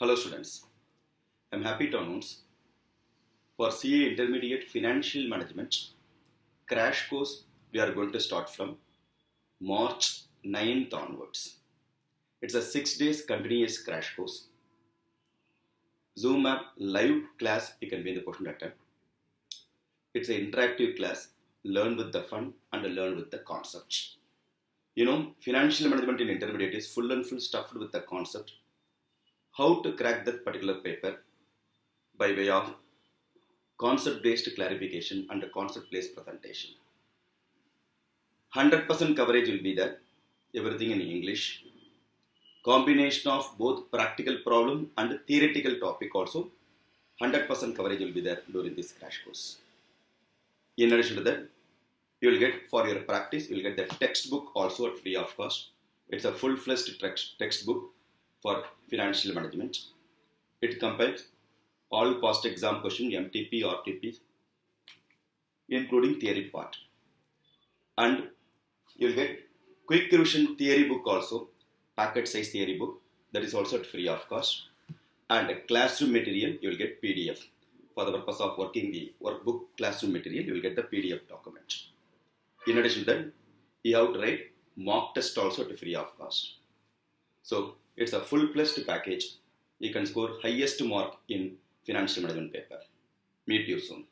Hello students, I am happy to announce for CA Intermediate Financial Management crash course we are going to start from March 9th onwards. It's a 6 days continuous crash course. Zoom app live class you can be in the portion attend. It's an interactive class, learn with the fun and learn with the concepts. Financial management in intermediate is full and full stuffed with the concept. How to crack that particular paper by way of concept-based clarification and concept-based presentation. 100% coverage will be there, everything in English. Combination of both practical problem and theoretical topic also, 100% coverage will be there during this crash course. In addition to that, you will get for your practice, you will get the textbook also at free of cost. It's a full-fledged textbook for financial management. It compiles all past exam question, MTP, RTP, including theory part. And you'll get quick revision theory book also, packet size theory book, that is also at free of cost. And classroom material, you will get PDF. For the purpose of working the workbook classroom material, you will get the PDF document. In addition to that, you have to write mock test also at free of cost. So it's a full-fledged package. You can score highest mark in financial management paper. Meet you soon.